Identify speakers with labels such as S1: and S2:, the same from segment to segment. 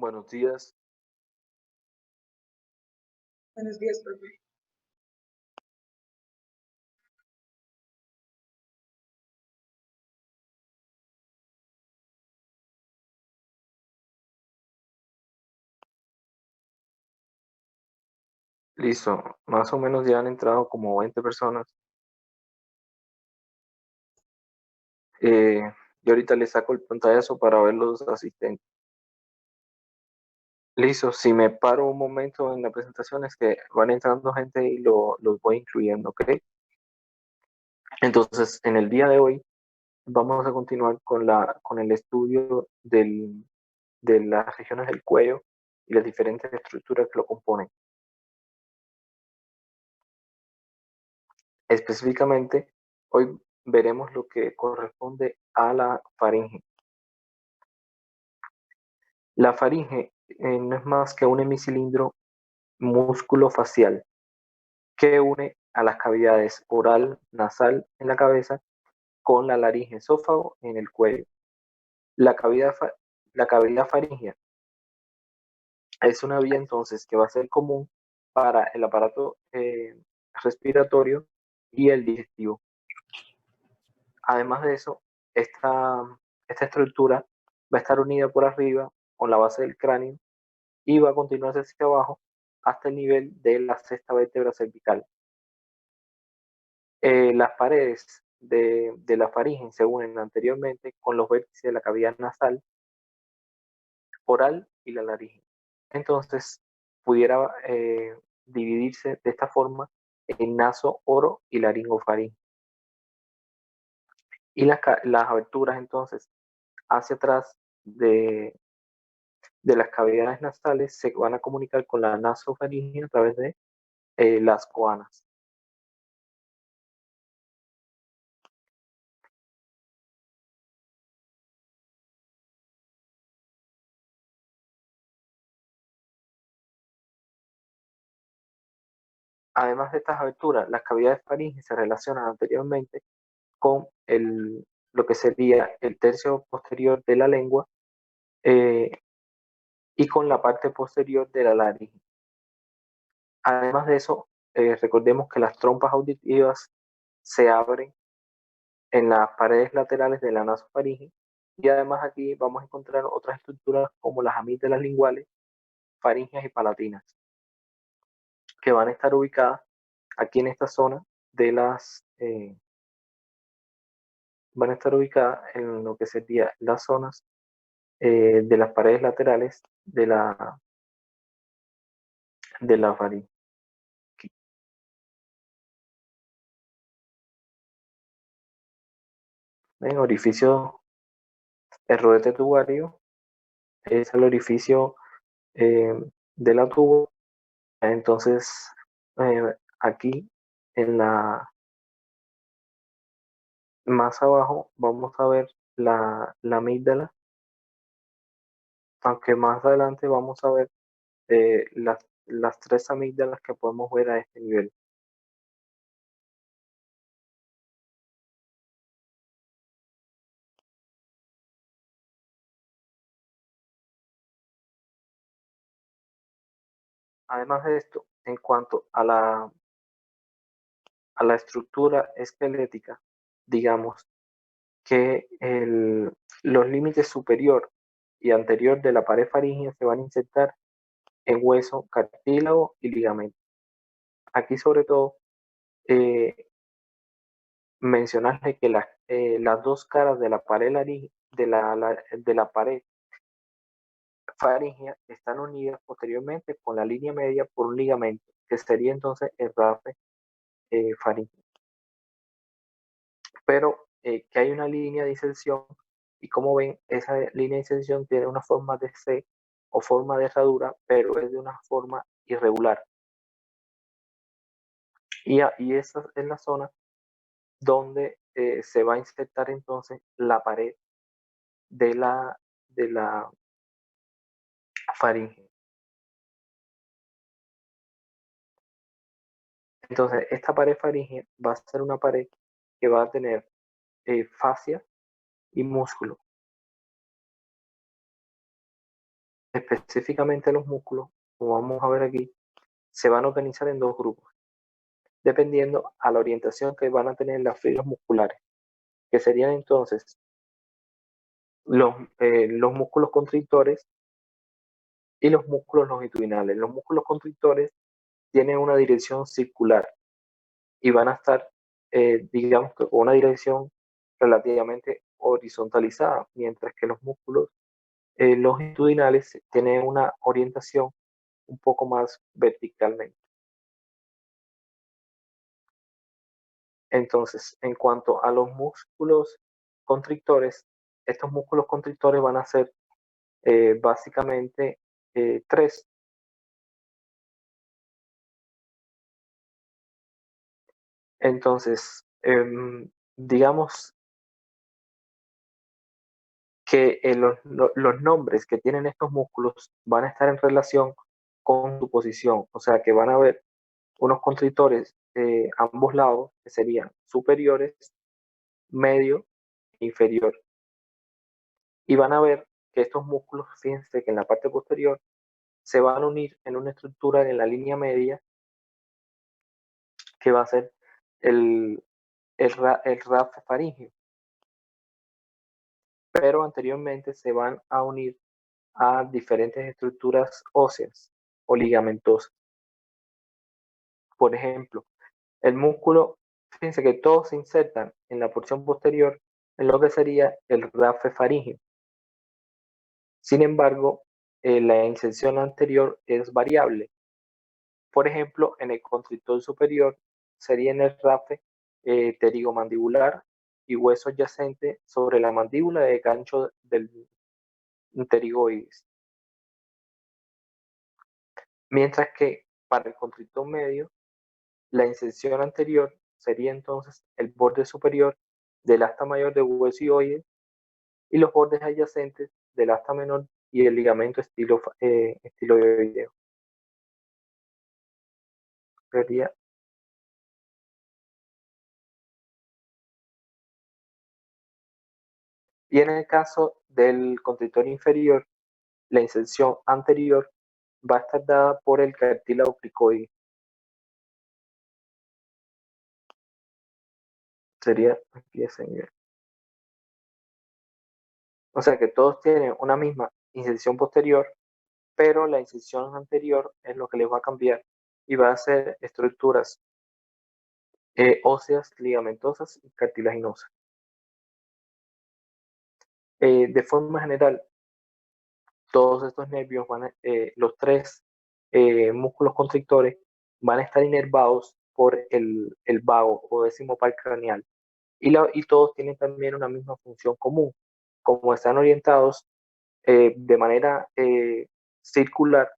S1: Buenos días.
S2: Buenos días, profe.
S1: Listo. Más o menos ya han entrado como 20 personas. Eh, y ahorita les saco el pantallazo para ver los asistentes. Listo. Si me paro un momento en la presentación es que van entrando gente y los voy incluyendo, ¿ok? Entonces, en el día de hoy vamos a continuar con el estudio de las regiones del cuello y las diferentes estructuras que lo componen. Específicamente, hoy veremos lo que corresponde a la faringe. La faringe no es más que un hemicilindro músculo-facial que une a las cavidades oral, nasal en la cabeza con la laringe esófago en el cuello. La cavidad, la cavidad faríngea es una vía entonces que va a ser común para el aparato respiratorio y el digestivo. Además de eso, esta estructura va a estar unida por arriba con la base del cráneo y va a continuar hacia abajo hasta el nivel de la sexta vértebra cervical. Las paredes de la faringe se unen anteriormente con los vértices de la cavidad nasal, oral y la laringe. Entonces, pudiera dividirse de esta forma en naso, oro y laringofaringe. Y las aberturas entonces hacia atrás de las cavidades nasales se van a comunicar con la nasofaringe a través de las coanas. Además de estas aberturas, las cavidades faringes se relacionan anteriormente con lo que sería el tercio posterior de la lengua eh, y con la parte posterior de la laringe. Además de eso, recordemos que las trompas auditivas se abren en las paredes laterales de la nasofaringe y además aquí vamos a encontrar otras estructuras como las amígdalas linguales, faringias y palatinas, que van a estar ubicadas aquí en esta zona de van a estar ubicadas en lo que serían las zonas de las paredes laterales de la faringe. En orificio, el rodete tubario es el orificio eh, de la tubo. Entonces, aquí en más abajo vamos a ver la amígdala, aunque más adelante vamos a ver las tres amígdalas que podemos ver a este nivel. Además de esto, en cuanto a la estructura esquelética, digamos que los límites superior y anterior de la pared faríngea se van a insertar en hueso, cartílago y ligamento. Aquí sobre todo mencionarle que las dos caras de la pared de la pared faríngea están unidas posteriormente con la línea media por un ligamento, que sería entonces el rafe faríngeo. Pero que hay una línea de inserción y como ven, esa línea de inserción tiene una forma de C o forma de herradura, pero es de una forma irregular. Y esa es la zona donde se va a insertar entonces la pared de la faringe. Entonces, esta pared faríngea va a ser una pared que va a tener fascia y músculo. específicamente los músculos, como vamos a ver aquí, se van a organizar en dos grupos, dependiendo a la orientación que van a tener las fibras musculares, que serían entonces los músculos constrictores y los músculos longitudinales. Los músculos constrictores tienen una dirección circular y van a estar, digamos que con una dirección relativamente horizontalizada, mientras que los músculos longitudinales tienen una orientación un poco más verticalmente. Entonces, en cuanto a los músculos constrictores, estos músculos constrictores van a ser básicamente tres. Entonces, digamos que los nombres que tienen estos músculos van a estar en relación con su posición, o sea que van a haber unos constrictores a ambos lados que serían superiores, medio e inferior. Y van a ver que estos músculos, fíjense que en la parte posterior se van a unir en una estructura en la línea media que va a ser el, el rafe faríngeo, pero anteriormente se van a unir a diferentes estructuras óseas o ligamentosas. Por ejemplo, el músculo, fíjense que todos se insertan en la porción posterior en lo que sería el rafe faríngeo. Sin embargo, la inserción anterior es variable. Por ejemplo, en el constrictor superior sería en el rafe pterigomandibular y hueso adyacente sobre la mandíbula de gancho del pterigoides. Mientras que para el constrictor medio, la inserción anterior sería entonces el borde superior del asta mayor de hueso hyoide y los bordes adyacentes del asta menor y el ligamento estiloideo. Sería Y en el caso del constrictor inferior, la inserción anterior va a estar dada por el cartílago cricoide. Sería aquí ese nivel. O sea que todos tienen una misma inserción posterior, pero la inserción anterior es lo que les va a cambiar y va a ser estructuras óseas, ligamentosas y cartilaginosas. De forma general, todos estos nervios los tres músculos constrictores van a estar inervados por el vago o décimo par craneal. Y todos tienen también una misma función común. Como están orientados de manera circular,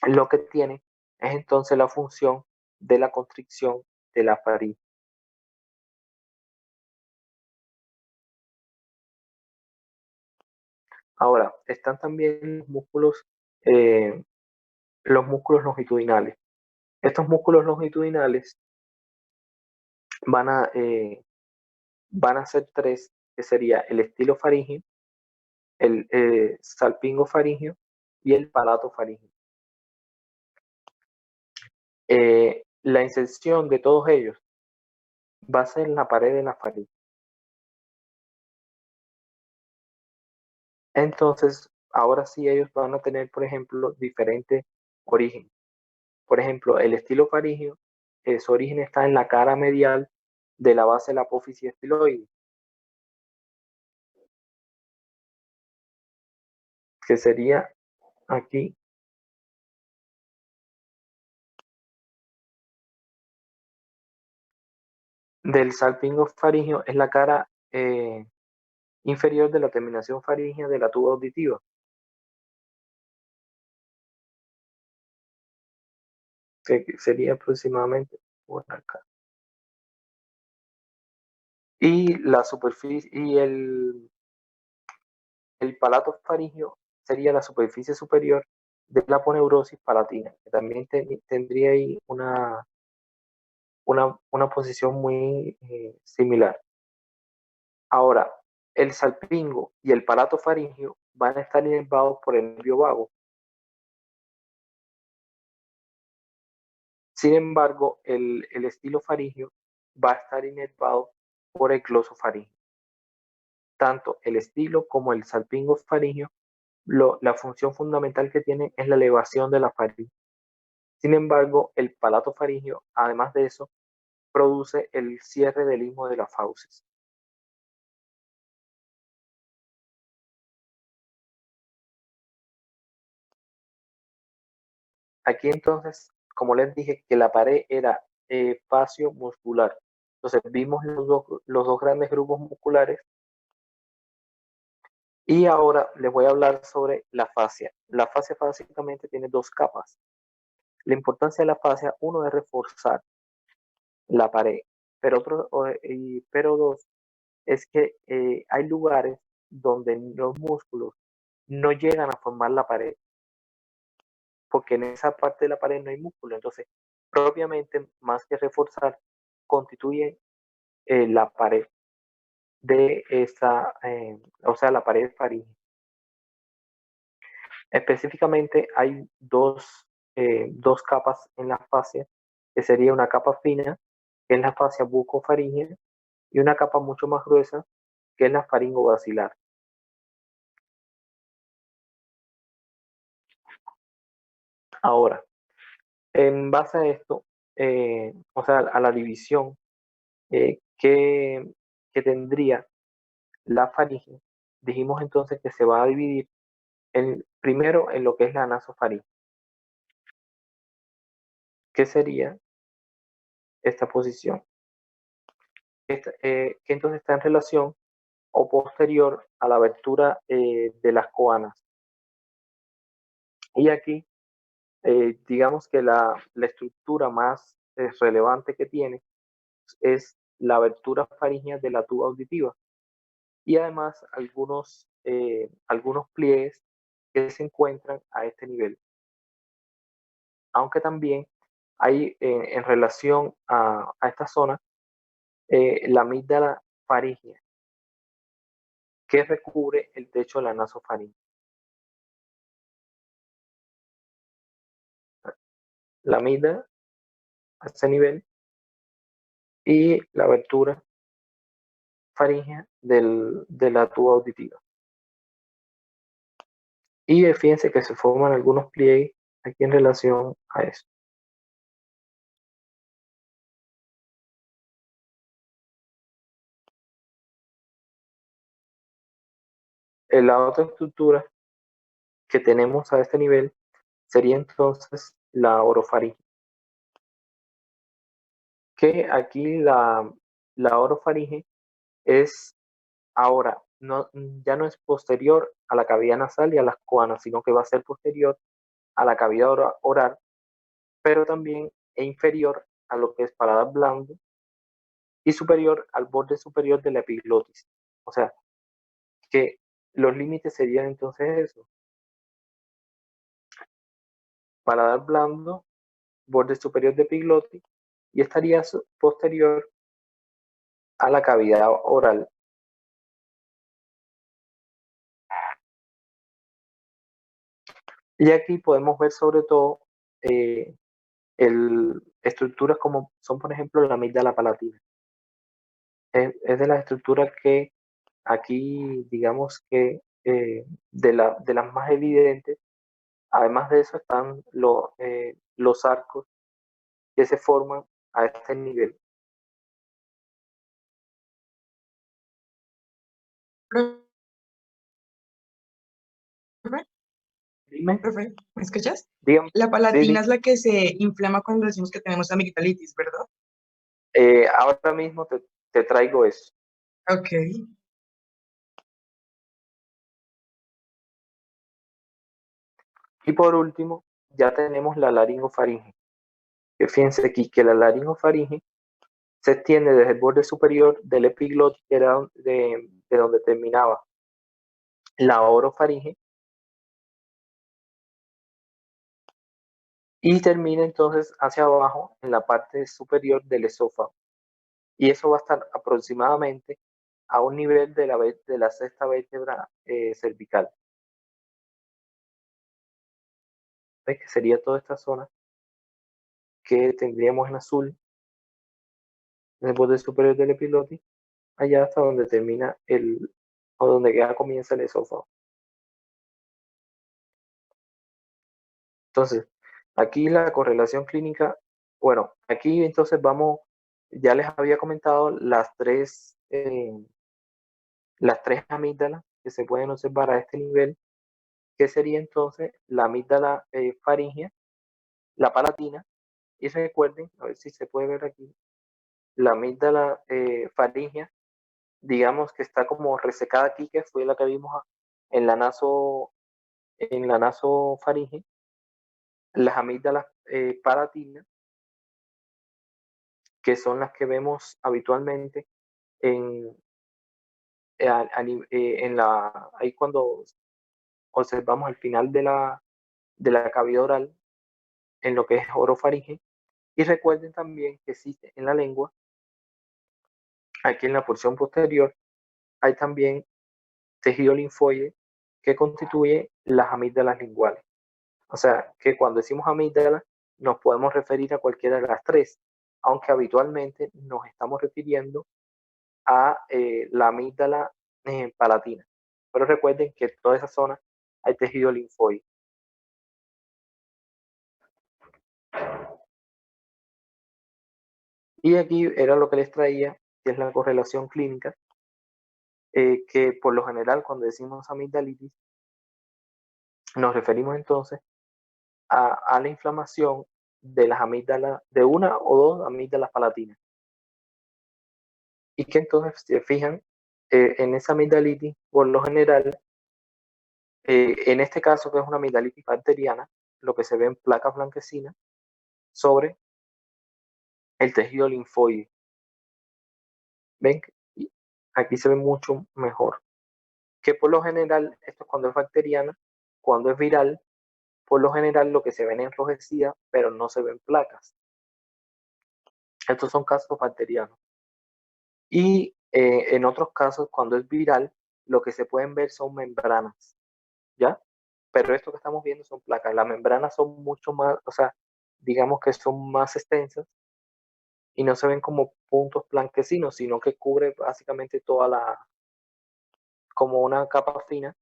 S1: lo que tienen es entonces la función de la constricción de la faringe. Ahora, están también los músculos longitudinales. Estos músculos longitudinales van a, eh, van a ser tres, que sería el estilo faríngeo, el salpingo faríngeo y el palato faríngeo. La inserción de todos ellos va a ser en la pared de la faringe. Entonces, ahora sí ellos van a tener, por ejemplo, diferentes orígenes. Por ejemplo, el estilo faríngeo, su origen está en la cara medial de la base de la apófisis estiloide, que sería aquí. Del salpingo faríngeo es la cara inferior de la terminación faríngea de la tuba auditiva. Que sería aproximadamente por acá. Y la superficie y el palato faríngeo sería la superficie superior de la aponeurosis palatina, que también tendría ahí una posición muy similar. Ahora, el salpingo y el palato faríngeo van a estar inervados por el nervio vago. Sin embargo, el estilo faríngeo va a estar inervado por el glosofaríngeo. Tanto el estilo como el salpingo faríngeo, la función fundamental que tienen es la elevación de la faringe. Sin embargo, el palato faríngeo, además de eso, produce el cierre del istmo de las fauces. Aquí entonces, como les dije, que la pared era fascio muscular. Entonces vimos los dos grandes grupos musculares y ahora les voy a hablar sobre la fascia. La fascia básicamente tiene dos capas. La importancia de la fascia, uno es reforzar la pared, pero dos es que hay lugares donde los músculos no llegan a formar la pared, porque en esa parte de la pared no hay músculo. Entonces, propiamente, más que reforzar, constituye la pared de esa, o sea, la pared faríngea. Específicamente hay dos capas en la fascia, que sería una capa fina, que es la fascia bucofaríngea, y una capa mucho más gruesa, que es la faringobasilar. Ahora, en base a esto, o sea, a la división que tendría la faringe, dijimos entonces que se va a dividir primero en lo que es la nasofaringe, que sería esta posición, que entonces está en relación o posterior a la abertura de las coanas. Y aquí, digamos que la estructura más relevante que tiene es la abertura faríngea de la tuba auditiva y además algunos pliegues que se encuentran a este nivel. Aunque también hay en relación a esta zona la amígdala faríngea que recubre el techo de la nasofaringe. La amígdala a este nivel y la abertura faríngea de la tuba auditiva. Y fíjense que se forman algunos pliegues aquí en relación a eso. La otra estructura que tenemos a este nivel sería entonces la orofaringe, que aquí la orofaringe es ahora, ya no es posterior a la cavidad nasal y a las coanas, sino que va a ser posterior a la cavidad oral, pero también es inferior a lo que es paladar blando y superior al borde superior de la epiglotis. O sea, que los límites serían entonces eso: paladar blando, borde superior de epiglotis, y estaría posterior a la cavidad oral. Y aquí podemos ver sobre todo eh, estructuras como son, por ejemplo, la amígdala palatina. Es de las estructuras que aquí, digamos que de las más evidentes. Además de eso están los arcos que se forman a este nivel.
S2: Profe,
S1: Dime,
S2: profe, ¿me escuchas?
S1: dígame,
S2: La
S1: sí,
S2: palatina es la que se inflama cuando decimos que tenemos amigdalitis, ¿verdad?
S1: ahora mismo te traigo eso.
S2: Ok.
S1: Y por último, ya tenemos la laringofaringe. Que fíjense aquí que la laringofaringe se extiende desde el borde superior del epiglotis, que era de donde terminaba la orofaringe, y termina entonces hacia abajo en la parte superior del esófago. Y eso va a estar aproximadamente a un nivel de la sexta vértebra cervical. ¿ves? Que sería toda esta zona que tendríamos en azul, en el borde superior del epilotis, allá hasta donde termina o donde ya comienza el esófago. Entonces, aquí la correlación clínica, bueno, aquí entonces ya les había comentado las tres amígdalas que se pueden observar a este nivel, que sería entonces la amígdala faríngea, la palatina, y recuerden, a ver si se puede ver aquí, la amígdala faríngea, digamos que está como resecada aquí, que fue la que vimos en la nasofaringe, las amígdalas palatinas, que son las que vemos habitualmente en, ahí cuando observamos al final de la cavidad oral, en lo que es orofaringe. Y recuerden también que existe en la lengua, aquí en la porción posterior, hay también tejido linfoide que constituye las amígdalas linguales. O sea, que cuando decimos amígdala, nos podemos referir a cualquiera de las tres, aunque habitualmente nos estamos refiriendo a la amígdala palatina. Pero recuerden que en toda esa zona hay tejido linfoide. Y aquí era lo que les traía, que es la correlación clínica, que por lo general cuando decimos amigdalitis, nos referimos entonces a la inflamación de las amígdalas, de una o dos amígdalas palatinas. Y que entonces se fijan en esa amigdalitis, por lo general, en este caso que es una amigdalitis bacteriana, lo que se ve en placas blanquecinas sobre el tejido linfoide. ¿Ven? Y aquí se ve mucho mejor. Que por lo general, esto es cuando es bacteriana, cuando es viral, por lo general lo que se ven enrojecidas, pero no se ven placas. Estos son casos bacterianos. Y en otros casos, cuando es viral, lo que se pueden ver son membranas, ¿ya? Pero esto que estamos viendo son placas. Las membranas son mucho más, o sea, digamos que son más extensas y no se ven como puntos blanquecinos, sino que cubre básicamente como una capa fina,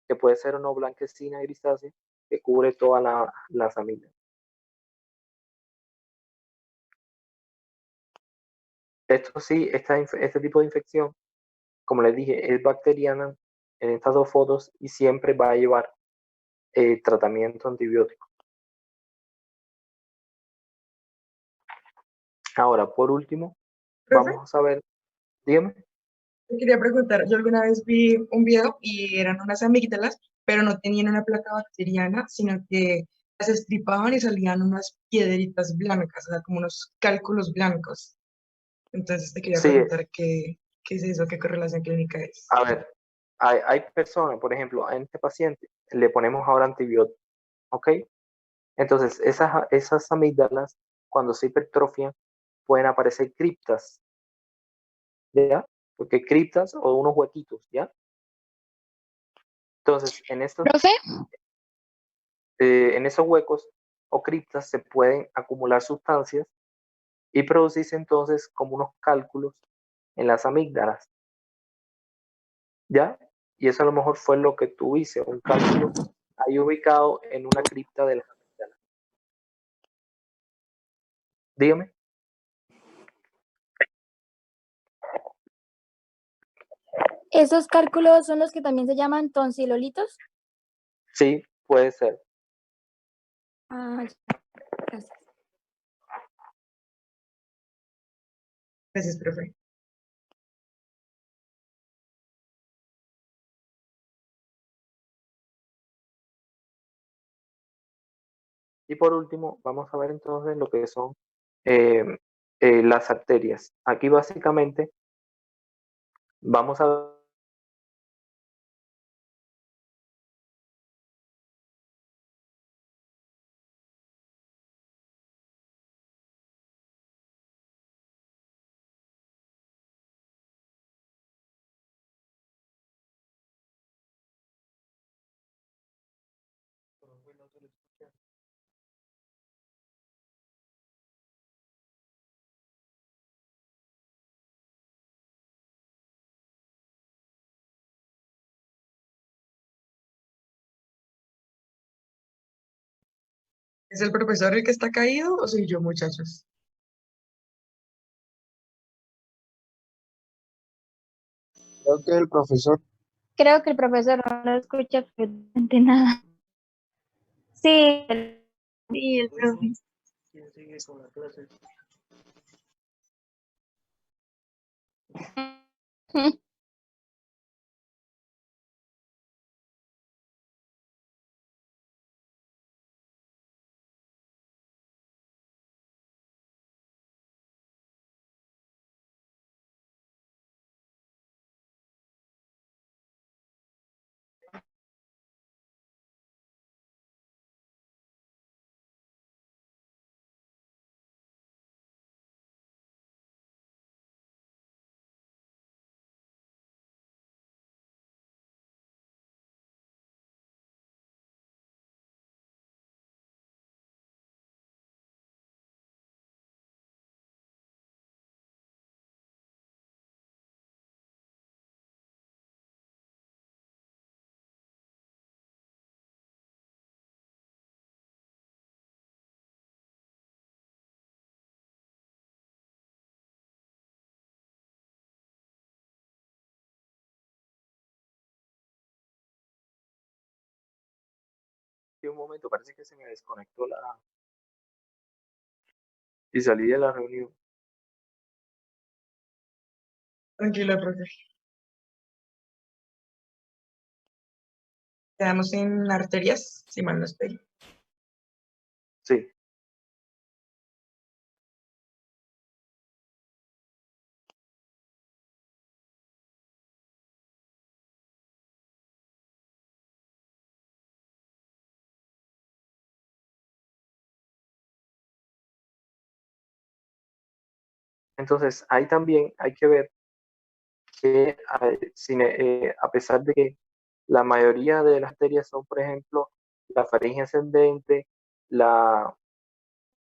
S1: que puede ser o no blanquecina grisácea, que cubre todas las amígdalas. Esto sí, este tipo de infección, como les dije, es bacteriana en estas dos fotos y siempre va a llevar tratamiento antibiótico. Ahora, por último,
S2: Profe,
S1: vamos a ver, dígame.
S2: te quería preguntar, yo alguna vez vi un video y eran unas amígdalas, pero no tenían una placa bacteriana, sino que las estripaban y salían unas piedritas blancas, o sea, como unos cálculos blancos. Entonces te quería
S1: Sí,
S2: preguntar qué es eso, qué correlación clínica es.
S1: a ver, hay personas, por ejemplo, a este paciente le ponemos ahora antibiótico, ¿ok? Entonces, esas amígdalas, cuando se hipertrofian, pueden aparecer criptas, ¿ya? Porque criptas o unos huequitos, ¿ya? Entonces,
S3: Profe,
S1: en esos huecos o criptas se pueden acumular sustancias y producirse entonces como unos cálculos en las amígdalas, ¿ya? Y eso a lo mejor fue lo que tú hice, un cálculo ahí ubicado en una cripta de las amígdalas. Dígame.
S3: ¿esos cálculos son los que también se llaman tonsilolitos?
S1: Sí, puede ser.
S3: Ah, gracias.
S2: Gracias, profe.
S1: Y por último, vamos a ver entonces lo que son eh, las arterias. Aquí básicamente vamos a
S2: ¿Es el profesor el que está caído o soy yo, muchachos?
S4: Creo que el profesor.
S3: Creo que el profesor no escucha absolutamente nada. Sí, sí, el profe.
S1: Y un momento, parece que se me desconectó y salí de la reunión.
S2: Tranquilo, profe. Quedamos en arterias, si mal no estoy.
S1: Sí, entonces ahí también hay que ver que a pesar de que la mayoría de las arterias son, por ejemplo, la faringe ascendente, la,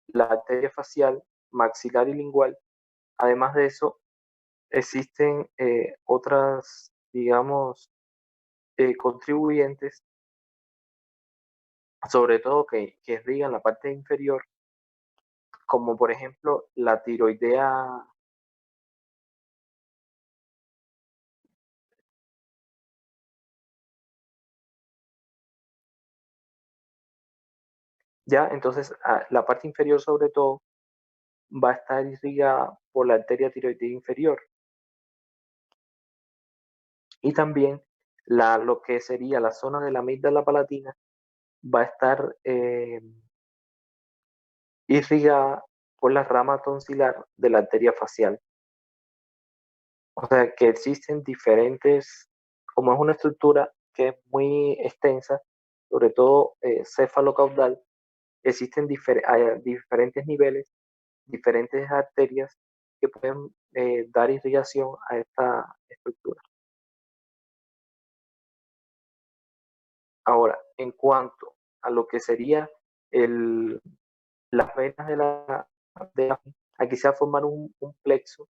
S1: la arteria facial, maxilar y lingual, además de eso, existen otras, digamos, contribuyentes, sobre todo que irrigan la parte inferior, como por ejemplo la tiroidea. Ya, entonces la parte inferior sobre todo va a estar irrigada por la arteria tiroidea inferior y también lo que sería la zona de la amígdala palatina va a estar irrigada por la rama tonsilar de la arteria facial. O sea que existen diferentes, como es una estructura que es muy extensa, sobre todo cefalocaudal, existen diferentes niveles, diferentes arterias que pueden dar irrigación a esta estructura. Ahora, en cuanto a lo que sería el, las venas aquí se va a formar un plexo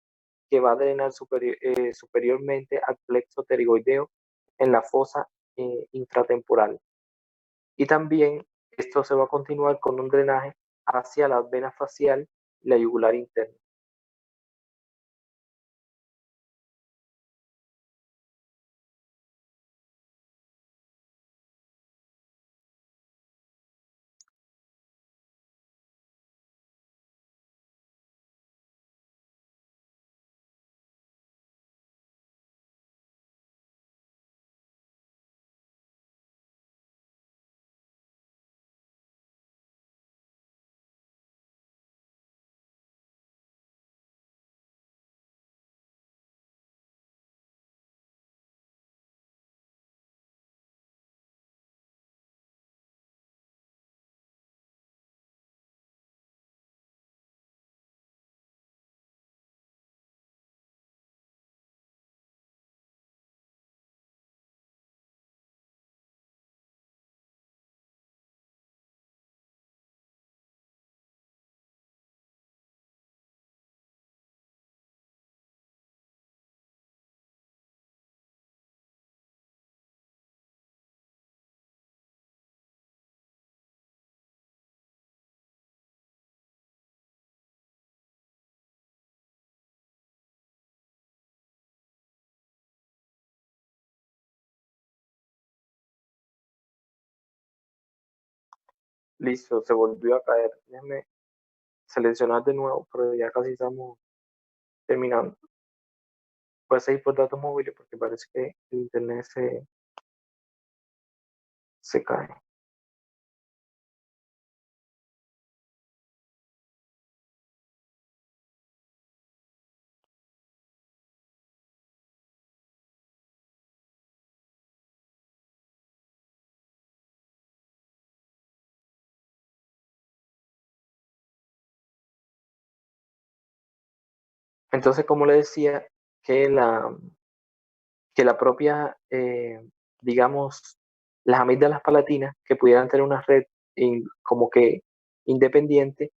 S1: que va a drenar superiormente al plexo pterigoideo en la fosa intratemporal. Y también esto se va a continuar con un drenaje hacia la vena facial y la yugular interna. Listo, se volvió a caer. Déjeme seleccionar de nuevo, pero ya casi estamos terminando. Voy a seguir por datos móviles porque parece que el internet se cae. Entonces, como le decía, que la propia, digamos, las amígdalas palatinas que pudieran tener una red como que independiente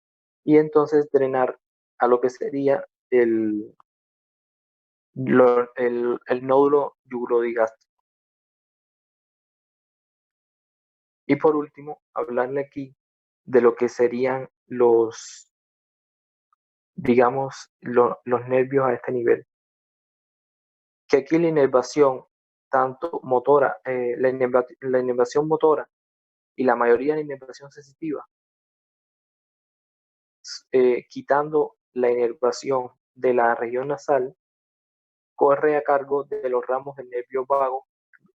S1: y entonces drenar a lo que sería el nódulo yugurodigástrico. Y por último, hablarle aquí de lo que serían digamos, los nervios a este nivel. Que aquí la inervación, tanto motora, la inervación motora y la mayoría de la inervación sensitiva, quitando la inervación de la región nasal, corre a cargo de los ramos del nervio vago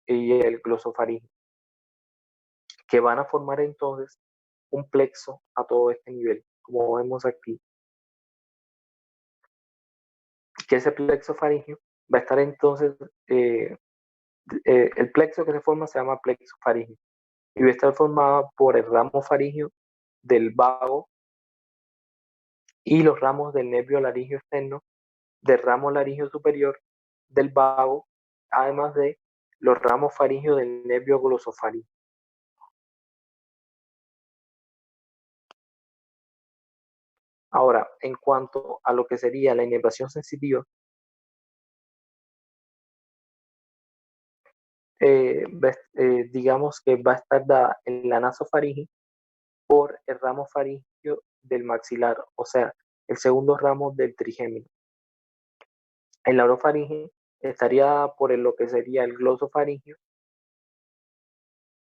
S1: y el glosofaríngeo, que van a formar entonces un plexo a todo este nivel, como vemos aquí. Que ese plexo faríngeo va a estar entonces, el plexo que se forma se llama plexo faríngeo y va a estar formado por el ramo faríngeo del vago y los ramos del nervio laríngeo externo, del ramo laríngeo superior del vago, además de los ramos faríneos del nervio glosofaríngeo. Ahora, en cuanto a lo que sería la inervación sensitiva, digamos que va a estar dada en la nasofaringe por el ramo faríngeo del maxilar, o sea, el segundo ramo del trigémino. En la orofaringe estaría dada por lo que sería el glosofaríngeo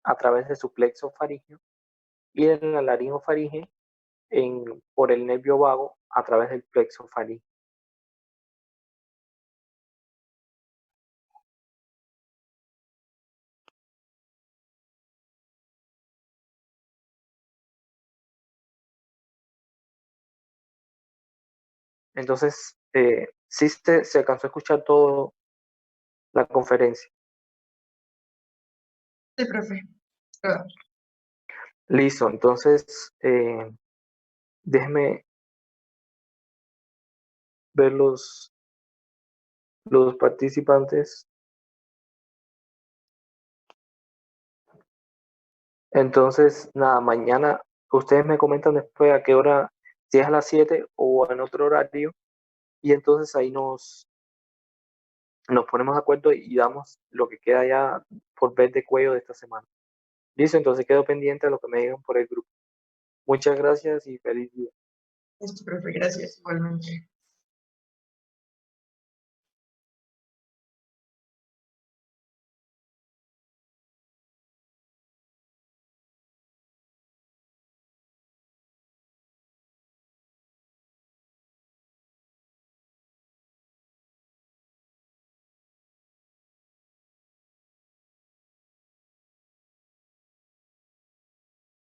S1: a través de su plexo faríngeo y en la laringofaringe por el nervio vago a través del plexo faríngeo. Entonces, sí se alcanzó a escuchar toda la conferencia.
S2: Sí, profe.
S1: Listo, entonces déjeme ver los participantes. Entonces, nada, mañana ustedes me comentan después a qué hora, si es a las 7 o en otro horario, y entonces ahí nos ponemos de acuerdo y damos lo que queda ya por ver de cuello de esta semana. Listo, entonces quedo pendiente de lo que me digan por el grupo. Muchas gracias y feliz día.
S2: Profe, gracias, igualmente.